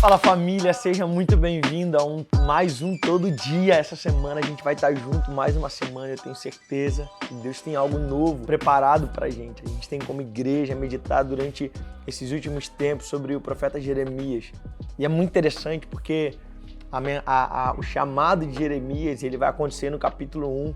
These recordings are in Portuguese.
Fala família, seja muito bem-vindo a mais um Todo Dia. Essa semana a gente vai estar junto mais uma semana, eu tenho certeza que Deus tem algo novo preparado pra gente. A gente tem como igreja meditado durante esses últimos tempos sobre o profeta Jeremias. E é muito interessante porque o chamado de Jeremias ele vai acontecer no capítulo 1.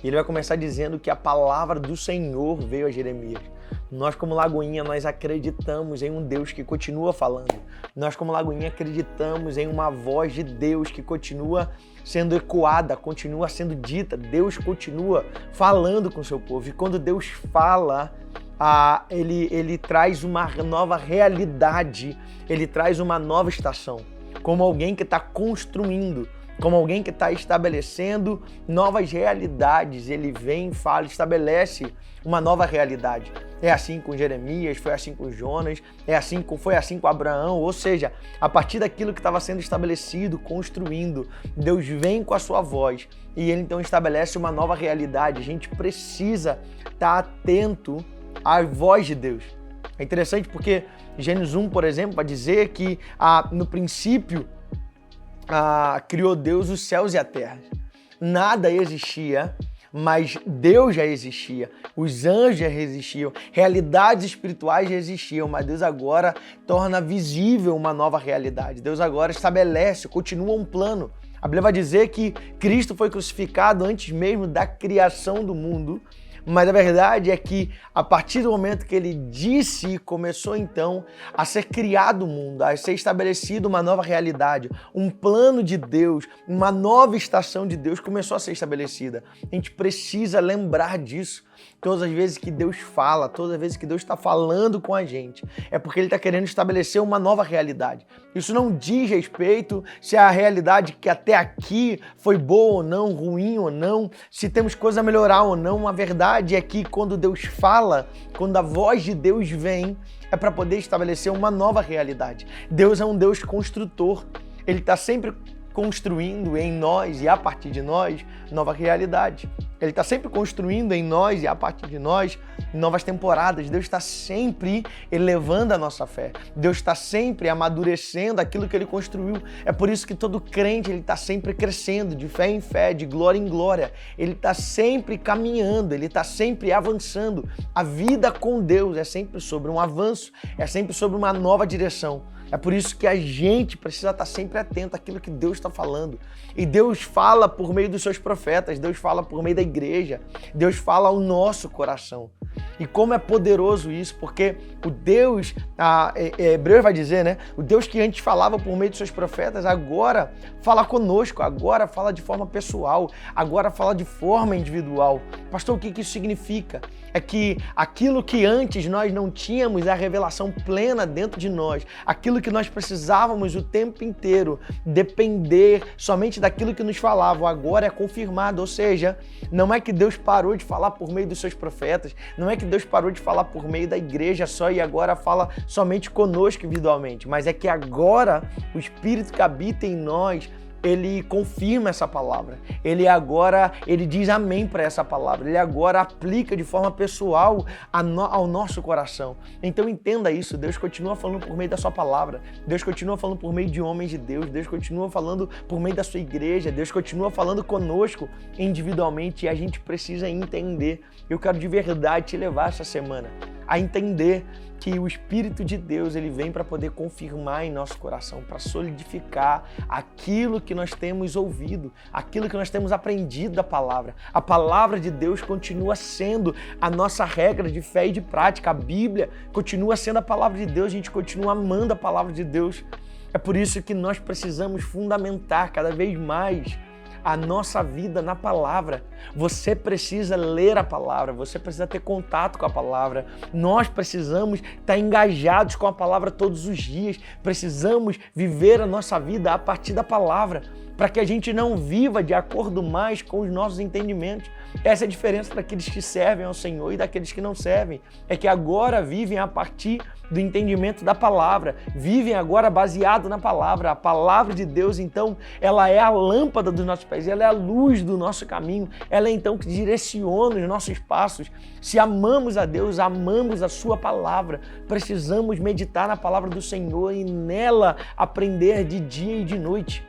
E ele vai começar dizendo que a palavra do Senhor veio a Jeremias. Nós, como Lagoinha, nós acreditamos em um Deus que continua falando. Nós, como Lagoinha, acreditamos em uma voz de Deus que continua sendo ecoada, continua sendo dita. Deus continua falando com o seu povo. E quando Deus fala, ele traz uma nova realidade, ele traz uma nova estação. Como alguém que está construindo, como alguém que está estabelecendo novas realidades. Ele vem, fala, estabelece uma nova realidade. É assim com Jeremias, foi assim com Jonas, foi assim com Abraão. Ou seja, a partir daquilo que estava sendo estabelecido, construindo, Deus vem com a sua voz e ele então estabelece uma nova realidade. A gente precisa estar atento à voz de Deus. É interessante porque Gênesis 1, por exemplo, vai dizer que no princípio criou Deus os céus e a terra. Nada existia, mas Deus já existia. Os anjos já existiam, realidades espirituais já existiam, mas Deus agora torna visível uma nova realidade. Deus agora estabelece, continua um plano. A Bíblia vai dizer que Cristo foi crucificado antes mesmo da criação do mundo, mas a verdade é que a partir do momento que ele disse, começou então a ser criado o mundo, a ser estabelecido uma nova realidade, um plano de Deus, uma nova estação de Deus começou a ser estabelecida. A gente precisa lembrar disso. Todas as vezes que Deus fala, todas as vezes que Deus está falando com a gente, é porque Ele está querendo estabelecer uma nova realidade. Isso não diz respeito se a realidade que até aqui foi boa ou não, ruim ou não, se temos coisa a melhorar ou não. A verdade é que quando Deus fala, quando a voz de Deus vem, é para poder estabelecer uma nova realidade. Deus é um Deus construtor. Ele está sempre construindo em nós e a partir de nós nova realidade. Ele está sempre construindo em nós e a partir de nós novas temporadas. Deus está sempre elevando a nossa fé. Deus está sempre amadurecendo aquilo que Ele construiu. É por isso que todo crente ele está sempre crescendo, de fé em fé, de glória em glória. Ele está sempre caminhando, ele está sempre avançando. A vida com Deus é sempre sobre um avanço, é sempre sobre uma nova direção. É por isso que a gente precisa estar sempre atento àquilo que Deus está falando. E Deus fala por meio dos seus profetas, Deus fala por meio da igreja, Deus fala ao nosso coração. E como é poderoso isso, porque o Deus, Hebreus vai dizer, né? O Deus que antes falava por meio dos seus profetas, agora fala conosco, agora fala de forma pessoal, agora fala de forma individual. Pastor, o que isso significa? É que aquilo que antes nós não tínhamos, a revelação plena dentro de nós, aquilo que nós precisávamos o tempo inteiro depender somente daquilo que nos falavam, agora é confirmado. Ou seja, não é que Deus parou de falar por meio dos seus profetas, não é que Deus parou de falar por meio da igreja só e agora fala somente conosco individualmente, mas é que agora o Espírito que habita em nós, ele confirma essa palavra, ele diz amém para essa palavra, ele agora aplica de forma pessoal ao nosso coração. Então entenda isso, Deus continua falando por meio da sua palavra, Deus continua falando por meio de homens de Deus, Deus continua falando por meio da sua igreja, Deus continua falando conosco individualmente e a gente precisa entender. Eu quero de verdade te levar essa semana a entender que o Espírito de Deus ele vem para poder confirmar em nosso coração, para solidificar aquilo que nós temos ouvido, aquilo que nós temos aprendido da palavra. A palavra de Deus continua sendo a nossa regra de fé e de prática. A Bíblia continua sendo a palavra de Deus, a gente continua amando a palavra de Deus. É por isso que nós precisamos fundamentar cada vez mais a nossa vida na palavra. Você precisa ler a palavra, você precisa ter contato com a palavra. Nós precisamos estar engajados com a palavra todos os dias. Precisamos viver a nossa vida a partir da palavra, para que a gente não viva de acordo mais com os nossos entendimentos, Essa é a diferença daqueles que servem ao Senhor e daqueles que não servem. É que agora vivem a partir do entendimento da palavra, vivem agora baseado na palavra. A palavra de Deus, então, ela é a lâmpada dos nossos pés, ela é a luz do nosso caminho, ela é então que direciona os nossos passos. Se amamos a Deus, amamos a sua palavra, precisamos meditar na palavra do Senhor e nela aprender de dia e de noite.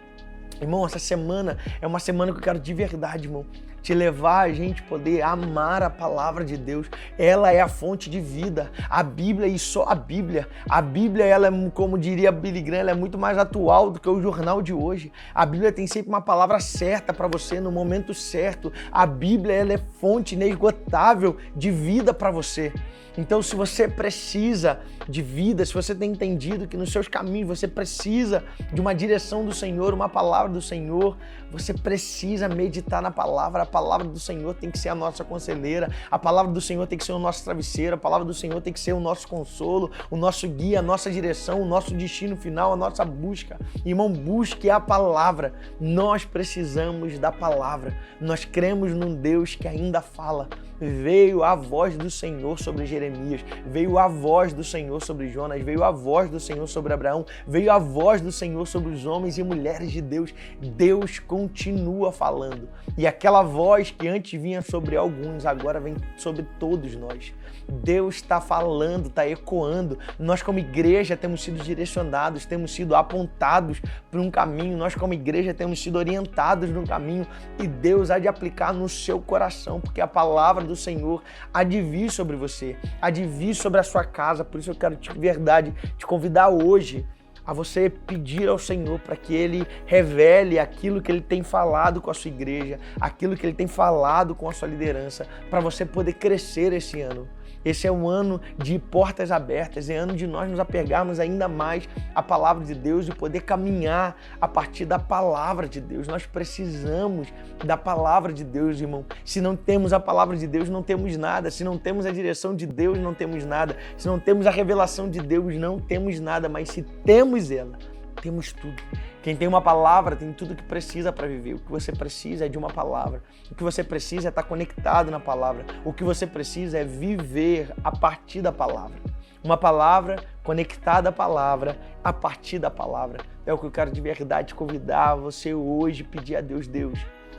Irmão, essa semana é uma semana que eu quero de verdade, irmão, te levar a gente poder amar a palavra de Deus. Ela é a fonte de vida. A Bíblia e só a Bíblia. A Bíblia, ela é, como diria Billy Graham, ela é muito mais atual do que o jornal de hoje. A Bíblia tem sempre uma palavra certa para você no momento certo. A Bíblia, ela é fonte inesgotável de vida para você. Então, se você precisa de vida, se você tem entendido que nos seus caminhos você precisa de uma direção do Senhor, uma palavra do Senhor, você precisa meditar na palavra. A palavra do Senhor tem que ser a nossa conselheira, a palavra do Senhor tem que ser o nosso travesseiro, a palavra do Senhor tem que ser o nosso consolo, o nosso guia, a nossa direção, o nosso destino final, a nossa busca. Irmão, busque a palavra. Nós precisamos da palavra. Nós cremos num Deus que ainda fala. Veio a voz do Senhor sobre Jeremias, veio a voz do Senhor sobre Jonas, veio a voz do Senhor sobre Abraão, veio a voz do Senhor sobre os homens e mulheres de Deus. Deus continua falando. E aquela voz que antes vinha sobre alguns, agora vem sobre todos nós. Deus está falando, está ecoando. Nós como igreja temos sido direcionados, temos sido apontados para um caminho. Nós como igreja temos sido orientados no caminho e Deus há de aplicar no seu coração, porque a palavra do Senhor há de vir sobre você, há de vir sobre a sua casa. Por isso eu quero de verdade te convidar hoje a você pedir ao Senhor para que Ele revele aquilo que Ele tem falado com a sua igreja, aquilo que Ele tem falado com a sua liderança, para você poder crescer esse ano. Esse é um ano de portas abertas, é ano de nós nos apegarmos ainda mais à palavra de Deus e poder caminhar a partir da palavra de Deus. Nós precisamos da palavra de Deus, irmão. Se não temos a palavra de Deus, não temos nada. Se não temos a direção de Deus, não temos nada. Se não temos a revelação de Deus, não temos nada. Mas se temos ela, temos tudo. Quem tem uma palavra tem tudo o que precisa para viver. O que você precisa é de uma palavra. O que você precisa é estar conectado na palavra. O que você precisa é viver a partir da palavra. Uma palavra conectada à palavra, a partir da palavra. É o que eu quero de verdade te convidar você hoje, pedir a Deus,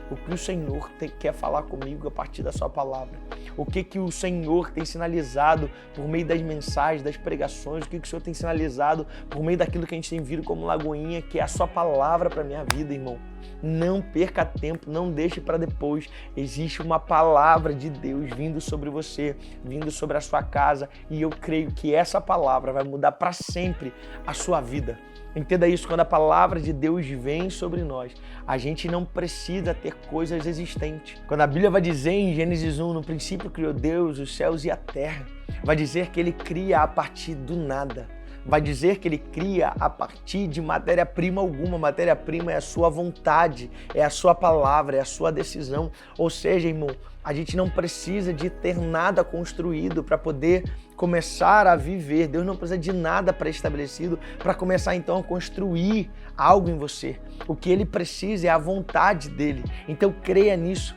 o que o Senhor quer falar comigo a partir da sua palavra. O que o Senhor tem sinalizado por meio das mensagens, das pregações, o que o Senhor tem sinalizado por meio daquilo que a gente tem visto como Lagoinha, que é a sua palavra para a minha vida, irmão. Não perca tempo, não deixe para depois. Existe uma palavra de Deus vindo sobre você, vindo sobre a sua casa, e eu creio que essa palavra vai mudar para sempre a sua vida. Entenda isso, quando a palavra de Deus vem sobre nós, a gente não precisa ter coisas existentes. Quando a Bíblia vai dizer em Gênesis 1, no princípio criou Deus os céus e a terra, vai dizer que Ele cria a partir do nada. Vai dizer que Ele cria a partir de matéria-prima alguma. Matéria-prima é a sua vontade, é a sua palavra, é a sua decisão. Ou seja, irmão, a gente não precisa de ter nada construído para poder começar a viver. Deus não precisa de nada pré-estabelecido para começar então a construir algo em você. O que Ele precisa é a vontade dEle. Então creia nisso.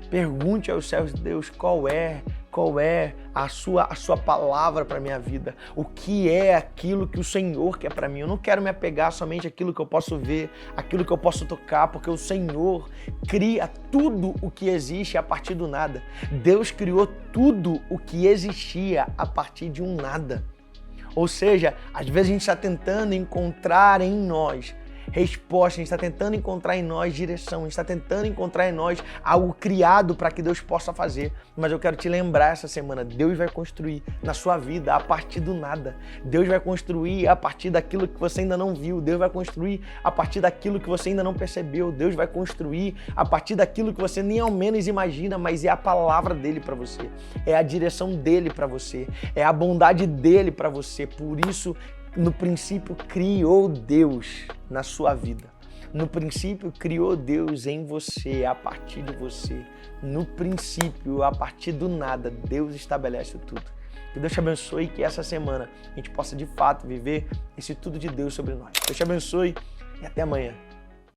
Pergunte aos céus de Deus qual é a sua palavra para a minha vida, o que é aquilo que o Senhor quer para mim. Eu não quero me apegar somente àquilo que eu posso ver, àquilo que eu posso tocar, porque o Senhor cria tudo o que existe a partir do nada. Deus criou tudo o que existia a partir de um nada. Ou seja, às vezes a gente está tentando encontrar em nós resposta, a gente está tentando encontrar em nós direção, a gente está tentando encontrar em nós algo criado para que Deus possa fazer. Mas eu quero te lembrar essa semana, Deus vai construir na sua vida a partir do nada. Deus vai construir a partir daquilo que você ainda não viu. Deus vai construir a partir daquilo que você ainda não percebeu. Deus vai construir a partir daquilo que você nem ao menos imagina, mas é a palavra dele para você. É a direção dele para você. É a bondade dele para você. Por isso, no princípio, criou Deus na sua vida. No princípio, criou Deus em você, a partir de você. No princípio, a partir do nada, Deus estabelece tudo. Que Deus te abençoe e que essa semana a gente possa, de fato, viver esse tudo de Deus sobre nós. Deus te abençoe e até amanhã.